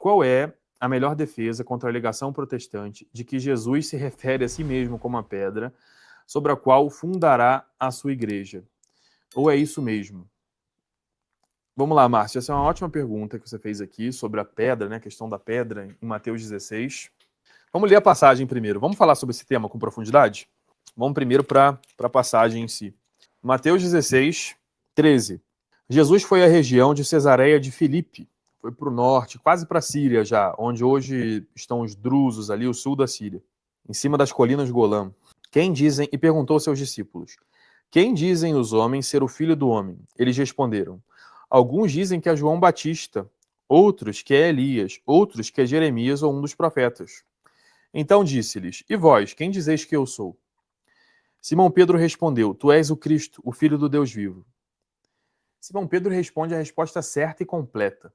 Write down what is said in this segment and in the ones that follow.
Qual é a melhor defesa contra a alegação protestante de que Jesus se refere a si mesmo como a pedra sobre a qual fundará a sua igreja? Ou é isso mesmo? Vamos lá, Márcio. Essa é uma ótima pergunta que você fez aqui sobre a pedra, né? A questão da pedra em Mateus 16. Vamos ler a passagem primeiro. Vamos falar sobre esse tema com profundidade? Vamos primeiro para a passagem em si. Mateus 16, 13. Jesus foi à região de Cesareia de Filipe. Foi para o norte, quase para a Síria já, onde hoje estão os drusos ali, o sul da Síria, em cima das colinas de Golã. E perguntou aos seus discípulos: quem dizem os homens ser o filho do homem? Eles responderam: alguns dizem que é João Batista, outros que é Elias, outros que é Jeremias ou um dos profetas. Então disse-lhes: e vós, quem dizeis que eu sou? Simão Pedro respondeu: tu és o Cristo, o Filho do Deus vivo. Simão Pedro responde a resposta certa e completa.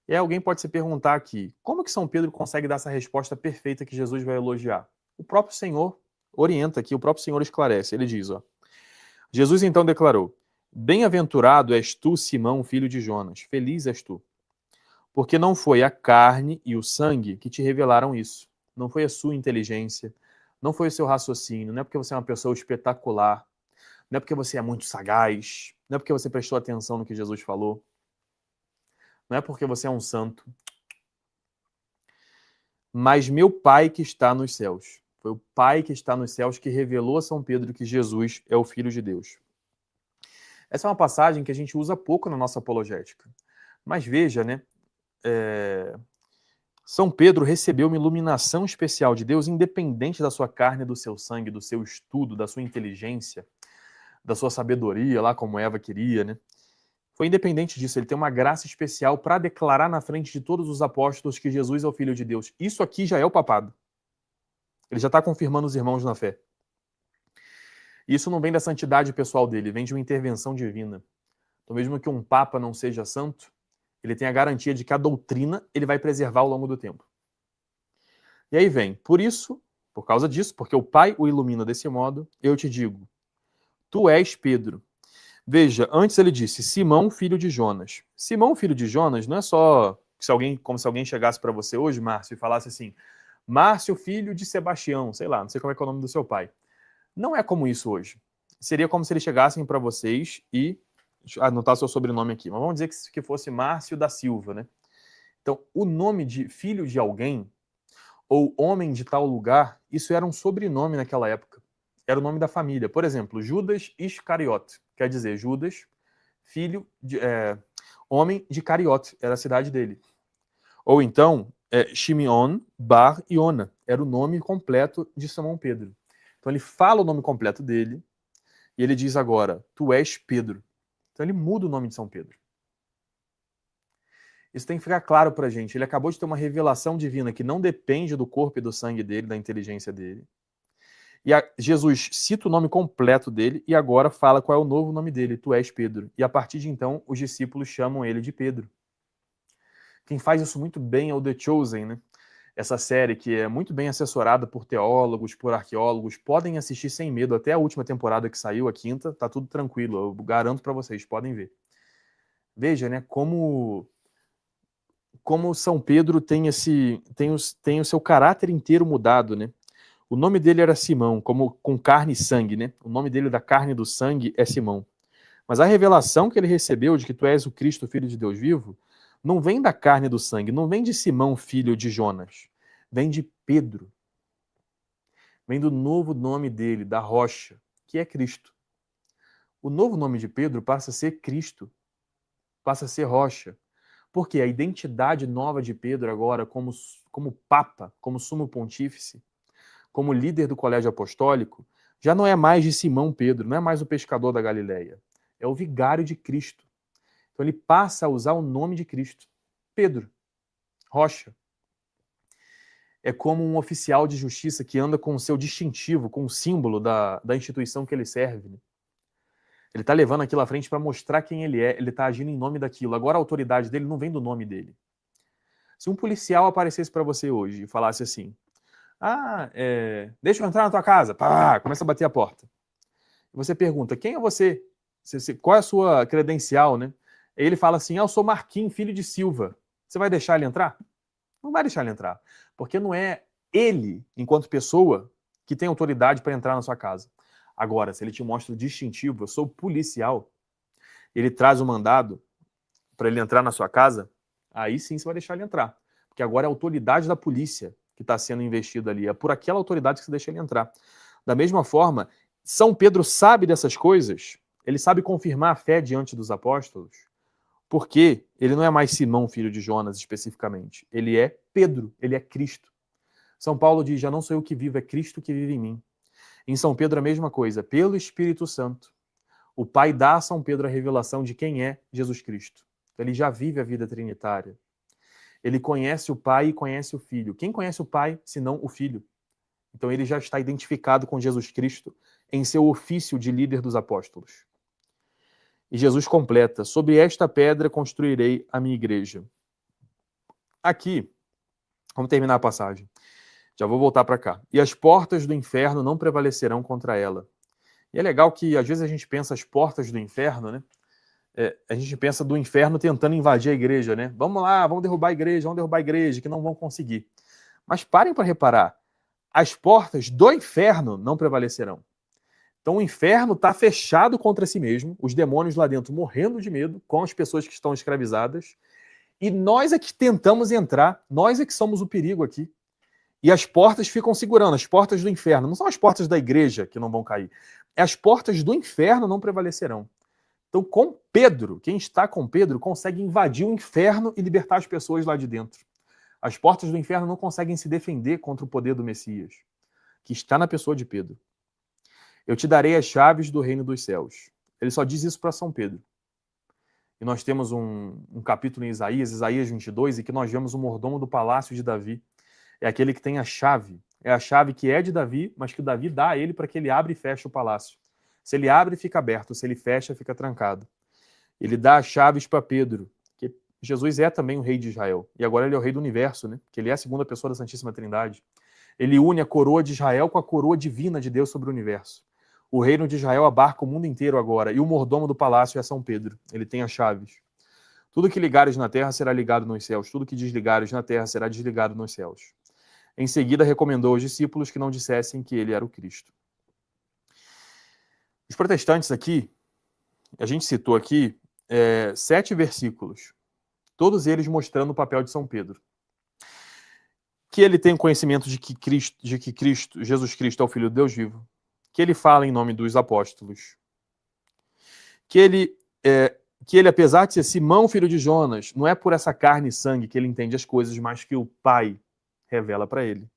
E aí alguém pode se perguntar aqui, como que São Pedro consegue dar essa resposta perfeita que Jesus vai elogiar? O próprio Senhor orienta aqui, o próprio Senhor esclarece. Ele diz, Jesus então declarou: bem-aventurado és tu, Simão, filho de Jonas, feliz és tu, porque não foi a carne e o sangue que te revelaram isso. Não foi a sua inteligência, não foi o seu raciocínio, não é porque você é uma pessoa espetacular, não é porque você é muito sagaz, não é porque você prestou atenção no que Jesus falou, não é porque você é um santo, mas meu Pai que está nos céus. Foi o Pai que está nos céus que revelou a São Pedro que Jesus é o Filho de Deus. Essa é uma passagem que a gente usa pouco na nossa apologética. Mas veja, né? São Pedro recebeu uma iluminação especial de Deus, independente da sua carne, do seu sangue, do seu estudo, da sua inteligência, da sua sabedoria, lá como Eva queria, né? Foi independente disso, ele tem uma graça especial para declarar na frente de todos os apóstolos que Jesus é o Filho de Deus. Isso aqui já é o papado. Ele já está confirmando os irmãos na fé. Isso não vem da santidade pessoal dele, vem de uma intervenção divina. Então, mesmo que um papa não seja santo, ele tem a garantia de que a doutrina ele vai preservar ao longo do tempo. E aí vem, por causa disso, porque o Pai o ilumina desse modo, eu te digo, tu és Pedro. Veja, antes ele disse, Simão, filho de Jonas. Simão, filho de Jonas, não é só como se alguém chegasse para você hoje, Márcio, e falasse assim, Márcio, filho de Sebastião, sei lá, não sei como é que é o nome do seu pai. Não é como isso hoje. Seria como se eles chegassem para vocês e... Deixa eu anotar seu sobrenome aqui, mas vamos dizer que fosse Márcio da Silva, né? Então, o nome de filho de alguém, ou homem de tal lugar, isso era um sobrenome naquela época. Era o nome da família. Por exemplo, Judas Iscariote, quer dizer, Judas, homem de Cariote, era a cidade dele. Ou então, Shimeon Bar Iona, era o nome completo de Simão Pedro. Então ele fala o nome completo dele, e ele diz agora, tu és Pedro. Então ele muda o nome de São Pedro. Isso tem que ficar claro pra gente. Ele acabou de ter uma revelação divina que não depende do corpo e do sangue dele, da inteligência dele. E Jesus cita o nome completo dele e agora fala qual é o novo nome dele, tu és Pedro. E a partir de então, os discípulos chamam ele de Pedro. Quem faz isso muito bem é o The Chosen, né? Essa série que é muito bem assessorada por teólogos, por arqueólogos, podem assistir sem medo, até a última temporada que saiu, a quinta, tá tudo tranquilo, eu garanto para vocês, podem ver. Veja, né, como São Pedro tem o seu caráter inteiro mudado, né? O nome dele era Simão, como com carne e sangue, né? O nome dele da carne e do sangue é Simão. Mas a revelação que ele recebeu de que tu és o Cristo, filho de Deus vivo, não vem da carne e do sangue, não vem de Simão, filho de Jonas. Vem de Pedro. Vem do novo nome dele, da rocha, que é Cristo. O novo nome de Pedro passa a ser Cristo, passa a ser rocha. Porque a identidade nova de Pedro agora, como Papa, como Sumo Pontífice, como líder do Colégio Apostólico, já não é mais de Simão Pedro, não é mais o pescador da Galileia. É o vigário de Cristo. Então ele passa a usar o nome de Cristo. Pedro, rocha. É como um oficial de justiça que anda com o seu distintivo, com o símbolo da instituição que ele serve. Né? Ele está levando aquilo à frente para mostrar quem ele é, ele está agindo em nome daquilo. Agora a autoridade dele não vem do nome dele. Se um policial aparecesse para você hoje e falasse assim, deixa eu entrar na tua casa, pá, começa a bater a porta. E você pergunta, quem é você? Qual é a sua credencial, né? Aí ele fala assim, eu sou Marquinhos, filho de Silva. Você vai deixar ele entrar? Não vai deixar ele entrar. Porque não é ele, enquanto pessoa, que tem autoridade para entrar na sua casa. Agora, se ele te mostra o distintivo, eu sou policial, ele traz o mandado para ele entrar na sua casa, aí sim você vai deixar ele entrar. Porque agora é a autoridade da polícia que está sendo investida ali. É por aquela autoridade que você deixa ele entrar. Da mesma forma, São Pedro sabe dessas coisas, ele sabe confirmar a fé diante dos apóstolos, porque ele não é mais Simão, filho de Jonas, especificamente. Ele é Pedro, ele é Cristo. São Paulo diz, já não sou eu que vivo, é Cristo que vive em mim. Em São Pedro a mesma coisa, pelo Espírito Santo. O Pai dá a São Pedro a revelação de quem é Jesus Cristo. Então, ele já vive a vida trinitária. Ele conhece o Pai e conhece o Filho. Quem conhece o Pai, senão o Filho? Então ele já está identificado com Jesus Cristo em seu ofício de líder dos apóstolos. E Jesus completa, sobre esta pedra construirei a minha igreja. Aqui, vamos terminar a passagem. Já vou voltar para cá. E as portas do inferno não prevalecerão contra ela. E é legal que às vezes a gente pensa as portas do inferno, né? A gente pensa do inferno tentando invadir a igreja, né? Vamos lá, vamos derrubar a igreja, que não vão conseguir. Mas parem para reparar, as portas do inferno não prevalecerão. Então o inferno está fechado contra si mesmo, os demônios lá dentro morrendo de medo com as pessoas que estão escravizadas, e nós é que tentamos entrar, nós é que somos o perigo aqui. E as portas ficam segurando, as portas do inferno. Não são as portas da igreja que não vão cair. As portas do inferno não prevalecerão. Então, com Pedro, quem está com Pedro consegue invadir o inferno e libertar as pessoas lá de dentro. As portas do inferno não conseguem se defender contra o poder do Messias, que está na pessoa de Pedro. Eu te darei as chaves do reino dos céus. Ele só diz isso para São Pedro. E nós temos um capítulo em Isaías 22, em que nós vemos o mordomo do palácio de Davi. É aquele que tem a chave. É a chave que é de Davi, mas que Davi dá a ele para que ele abra e feche o palácio. Se ele abre, fica aberto. Se ele fecha, fica trancado. Ele dá as chaves para Pedro, que Jesus é também o rei de Israel. E agora ele é o rei do universo, né? Que ele é a segunda pessoa da Santíssima Trindade. Ele une a coroa de Israel com a coroa divina de Deus sobre o universo. O reino de Israel abarca o mundo inteiro agora. E o mordomo do palácio é São Pedro. Ele tem as chaves. Tudo que ligares na terra será ligado nos céus. Tudo que desligares na terra será desligado nos céus. Em seguida, recomendou aos discípulos que não dissessem que ele era o Cristo. Os protestantes aqui, a gente citou aqui 7 versículos, todos eles mostrando o papel de São Pedro. Que ele tem conhecimento de que Jesus Cristo é o Filho de Deus vivo, que ele fala em nome dos apóstolos, que ele, apesar de ser Simão, filho de Jonas, não é por essa carne e sangue que ele entende as coisas, mas que o Pai revela para ele.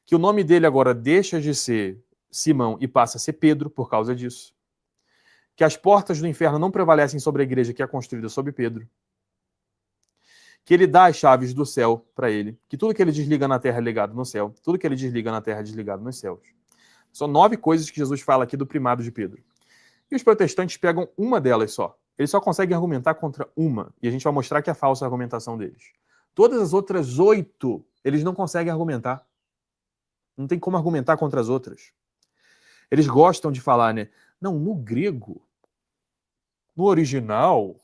Que o nome dele agora deixa de ser Simão e passa a ser Pedro por causa disso. Que as portas do inferno não prevalecem sobre a igreja que é construída sobre Pedro. Que ele dá as chaves do céu para ele. Que tudo que ele desliga na terra é ligado no céu. Tudo que ele desliga na terra é desligado nos céus. São 9 coisas que Jesus fala aqui do primado de Pedro. E os protestantes pegam uma delas só. Eles só conseguem argumentar contra uma. E a gente vai mostrar que é falsa a argumentação deles. Todas as outras 8, eles não conseguem argumentar. Não tem como argumentar contra as outras. Eles gostam de falar, né? Não, no grego, no original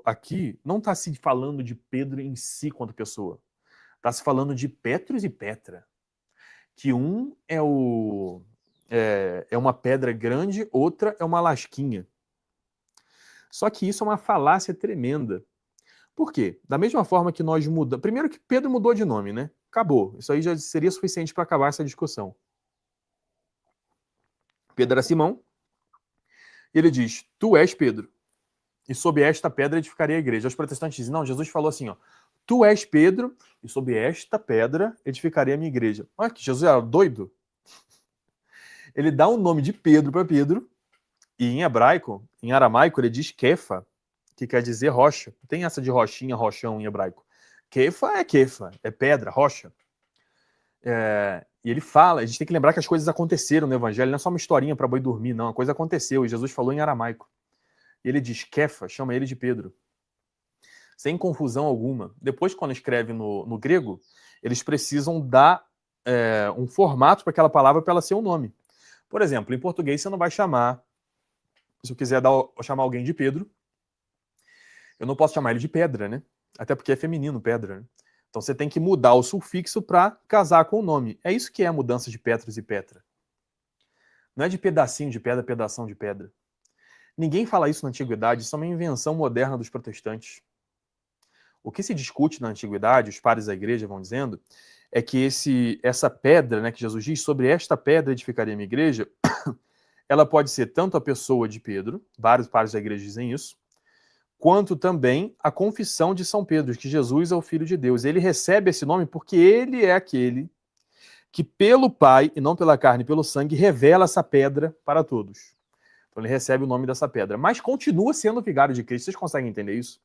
aqui, não está se falando de Pedro em si quanto pessoa. Está se falando de Petros e Petra. Que um é uma pedra grande, outra é uma lasquinha. Só que isso é uma falácia tremenda. Por quê? Da mesma forma que nós mudamos... Primeiro que Pedro mudou de nome, né? Acabou. Isso aí já seria suficiente para acabar essa discussão. Pedro era Simão. Ele diz, tu és Pedro. E sob esta pedra edificarei a igreja. Os protestantes dizem, não, Jesus falou assim, ó, tu és Pedro, e sob esta pedra edificarei a minha igreja. Olha que Jesus era doido. Ele dá o nome de Pedro para Pedro, e em hebraico, em aramaico, ele diz Kefa, que quer dizer rocha. Tem essa de rochinha, rochão em hebraico. Kefa, é pedra, rocha. E ele fala, a gente tem que lembrar que as coisas aconteceram no evangelho, não é só uma historinha para boi dormir, não, a coisa aconteceu, e Jesus falou em aramaico. E ele diz Kefa, chama ele de Pedro. Sem confusão alguma. Depois, quando escreve no grego, eles precisam dar um formato para aquela palavra para ela ser um nome. Por exemplo, em português você não vai chamar, se eu quiser chamar alguém de Pedro, Eu não posso chamar ele de pedra, né? Até porque é feminino, pedra, né? Então você tem que mudar o sufixo para casar com o nome. É isso que é a mudança de Petros e Petra. Não é de pedacinho de pedra, pedação de pedra. Ninguém fala isso na antiguidade, isso é uma invenção moderna dos protestantes. O que se discute na antiguidade, os padres da igreja vão dizendo, é que essa pedra, né, que Jesus diz, sobre esta pedra edificaria a minha igreja, ela pode ser tanto a pessoa de Pedro, vários padres da igreja dizem isso, quanto também a confissão de São Pedro, que Jesus é o Filho de Deus. Ele recebe esse nome porque ele é aquele que pelo Pai, e não pela carne e pelo sangue, revela essa pedra para todos. Então ele recebe o nome dessa pedra. Mas continua sendo o vigário de Cristo. Vocês conseguem entender isso?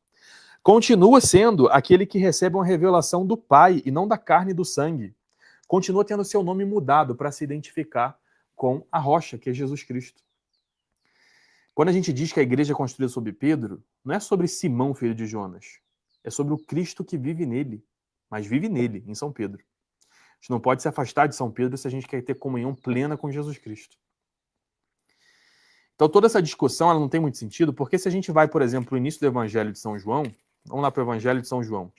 Continua sendo aquele que recebe uma revelação do Pai e não da carne e do sangue. Continua tendo seu nome mudado para se identificar com a rocha, que é Jesus Cristo. Quando a gente diz que a igreja é construída sobre Pedro, não é sobre Simão, filho de Jonas. É sobre o Cristo que vive nele, mas vive nele, em São Pedro. A gente não pode se afastar de São Pedro se a gente quer ter comunhão plena com Jesus Cristo. Então toda essa discussão ela não tem muito sentido, porque se a gente vai, por exemplo, para o início do Evangelho de São João, vamos lá para o Evangelho de São João.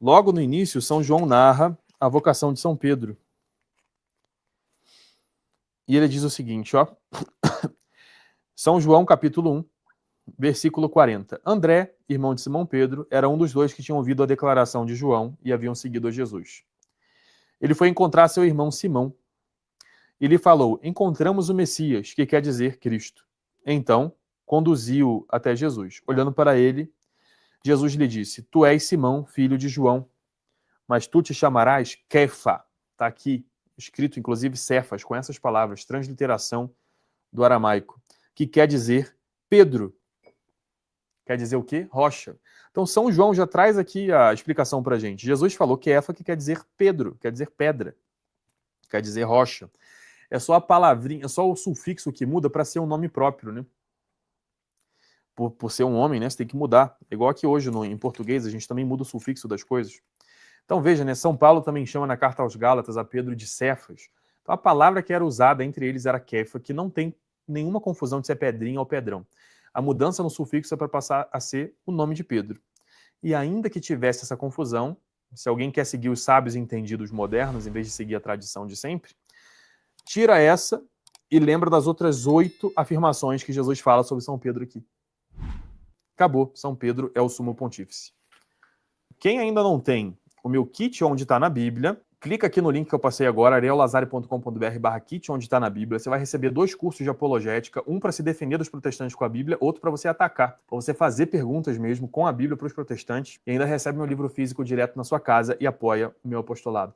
Logo no início, São João narra a vocação de São Pedro. E ele diz o seguinte, ó. São João, capítulo 1, versículo 40. André, irmão de Simão Pedro, era um dos dois que tinham ouvido a declaração de João e haviam seguido a Jesus. Ele foi encontrar seu irmão Simão e lhe falou, encontramos o Messias, que quer dizer Cristo. Então, conduziu-o até Jesus. Olhando para ele, Jesus lhe disse, tu és Simão, filho de João, mas tu te chamarás Kefa. Está aqui, escrito inclusive Cefas, com essas palavras, transliteração do aramaico, que quer dizer Pedro. Quer dizer o quê? Rocha. Então São João já traz aqui a explicação para a gente. Jesus falou Kefa, que quer dizer Pedro, quer dizer pedra, quer dizer rocha. É só a palavrinha, é só o sufixo que muda para ser um nome próprio, né? Por ser um homem, né? Você tem que mudar. Igual aqui hoje em português, a gente também muda o sufixo das coisas. Então veja, né? São Paulo também chama na carta aos Gálatas a Pedro de Cefas. Então a palavra que era usada entre eles era Kefa, que não tem nenhuma confusão de ser pedrinha ou pedrão. A mudança no sufixo é para passar a ser o nome de Pedro. E ainda que tivesse essa confusão, se alguém quer seguir os sábios entendidos modernos, em vez de seguir a tradição de sempre, tira essa e lembra das outras 8 afirmações que Jesus fala sobre São Pedro aqui. Acabou. São Pedro é o sumo pontífice. Quem ainda não tem o meu kit onde está na Bíblia, clica aqui no link que eu passei agora, areolazari.com.br/kit onde está na Bíblia. Você vai receber 2 cursos de apologética, um para se defender dos protestantes com a Bíblia, outro para você atacar, para você fazer perguntas mesmo com a Bíblia para os protestantes, e ainda recebe meu livro físico direto na sua casa e apoia o meu apostolado.